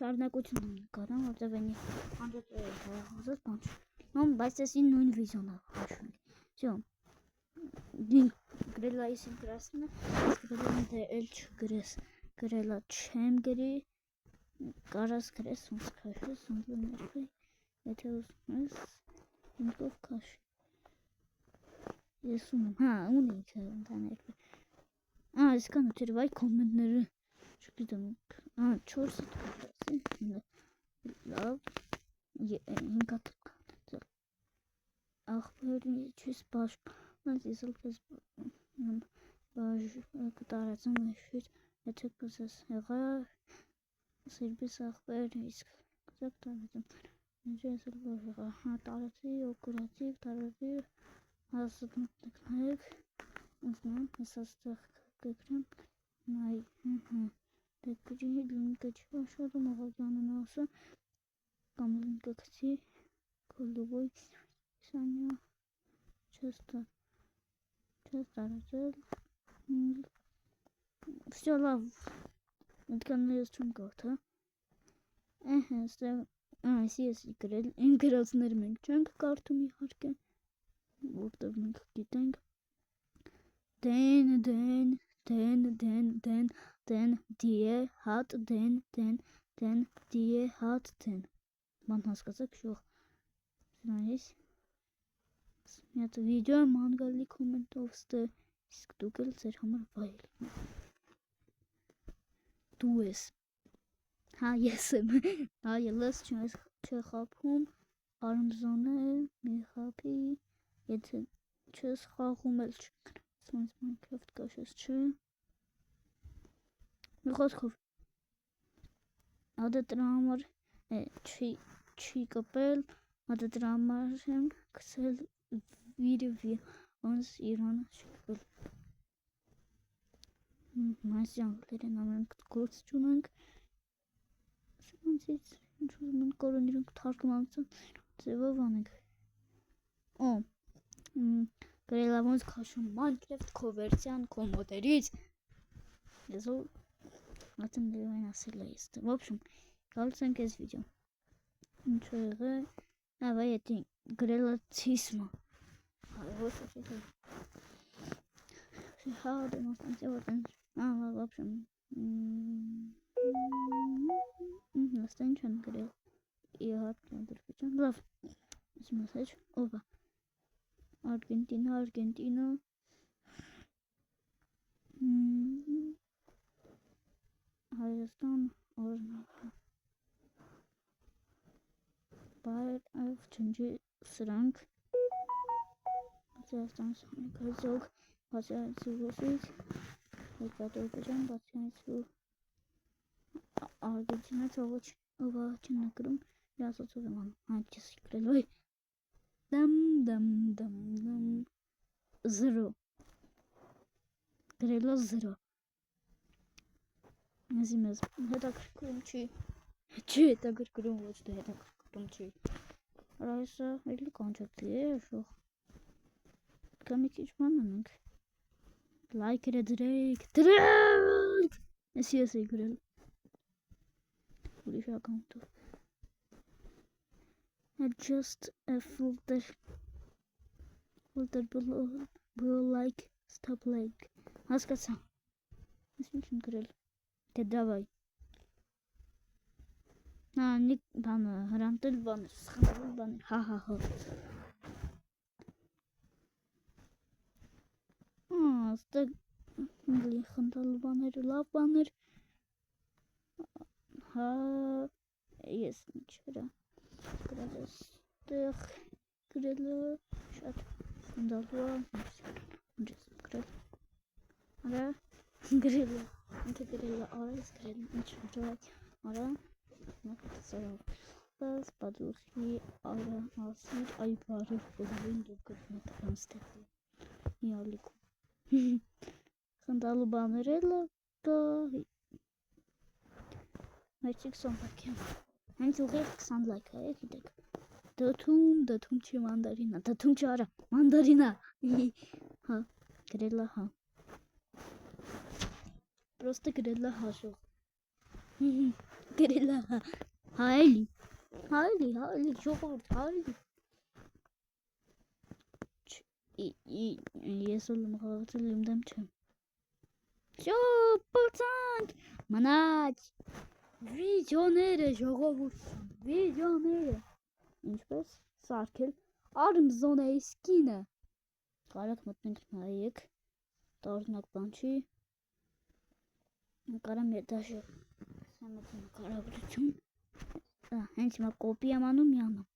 շարունակություն եմ նկարում, որտեղ այնի հանդեպ հազար բան չէ։ Նոմ բայց էսի նույն վիզիոնը հաշվում է։ Всё։ Դին գրելա իսին գրասնը, գրելա դե էլ չգրես, գրելա չեմ գրի, կարաս գրես ոնց քաշես, ոնց ներկայ, եթե ուզում ես, ինքով քաշ։ Ես ունեմ, հա, ունի ընտաներկայ։ Այսքան էր վայ կոմենտները չգիտեմ, 4-ը դասի, լավ, 5-ը ախպերի չես պաշտպանած, ես էլ կես կտարածում էշիր, եթե կզես հեղա, սիրբիս ախպեր, իսկ կզակ տարածում, ես էլ հեղա, տարածի, օկուրատիվ, տարածի, հասըտում տկնայեք, ուզնեմ, ես աստեղ կգրեմ, նայ, դեկրի լինկը չի աշարում, աղագյանն ասը, կամ լինկը կցի, կոլուվոյ, Սանյա, չես տարածել, всё լավ, ընդքան ես չում կարդ, այսի ես գրել, իմ գրածները մենք չենք կարդում իհարկե, որտեղ մենք գիտենք, դեն, դիե, հատ, դեն, դիե, հատ, դեն, ման հասկացակ շող, սրանից, միատ վիդեո մանգալի կոմենտով ստը, իսկ դուք էլ ձեր համար վայել, դու ես, հա ես եմ, հա ելս չխապում, արմզոն է, մի խապի, եթե չես խաղում էլ չկրած, ոնց Minecraft կաշես չէ, մի խոսքով, ադը դրա համար չի կպել, ադը դրա համար եմ կսել վիրվի, ոնց Իրանը չի կպել, այս անգլեր են ամենք գործ չունենք, սրանցից ինչ ուզում են կորոն իրենք թարգմանցան, ձևով անենք, գրելա ոնց քաշում Minecraft կովերցյան կոմոդերից, ես ով ատեմ դեվայն ասել է ես, в общем, գալուց ենք ես վիդեո, ինչ է եղը, ավայ էտի գրելա ցիսմա, ոչ է հա դեմոնստրանցիա որտենց, в общем, աստա ինչ են գրել, իհարկե դրպիչան, լավ, ես մասեջ, ովա, Արգենտինա, Հայաստան, օրնապը, բայր չնջի սրանք, Հայաստան սանեկազոգ, բացյանցի ոսից, հետատորպեջան, բացյանցի Արգենտինա ծողոչ, ովա չնկրում, ասոցով եմ անում, հանքես իկրել, ոյ, դամ, զրո, գրելա զրո, Եզի մեզ հետաքրքրում չի հետաքրքրում ոչ դե հետաքրքրում չի Այսը էլի կանչակցի է շող Կա մի քիչ բան անենք Լայքերը դրեք Էսի ես էի գրել Ուրիշ ակաունտով Adjust a filter below like stop like Հասկացա Ես ինչ եմ գրել Դե դավայ Նիկ բանը հրանտել բաներ սխանվել բաներ հա Ստեղ խնդալու բաները լավ բաներ հա ես ինչ վրա գրել ես ստեղ գրելը շատ խնդալու ինչ ես գրել արա գրելը ինքը գրելը արա ես գրել ինչ վրա արա Սարավ պատուխի արա ասիր այ բարև բողին դու գտնական ստեղի իալիքում խնդալու բաներ էլը կա Մայցիկ 20 լայք եմ հենց ուղիղ 20 լայք է գիտեք դաթում չի մանդարինա դաթում չի արա մանդարինա հա գրելա հա Պրոստը գրելա հաշող գրելա հայելի ժողովուրդ հայելի ես ոլում խաղացել եմ դեմ չեմ շոպացանք մնաչ վիդեոները ժողովուրդ վիդեոները ինչպես սարքել Armzone-ի սկինը կարակ մտնենք նայեք տառնակ բան չի կարամ դաշը կարողություն հենց հիմա կոպի եմ անում մի անամ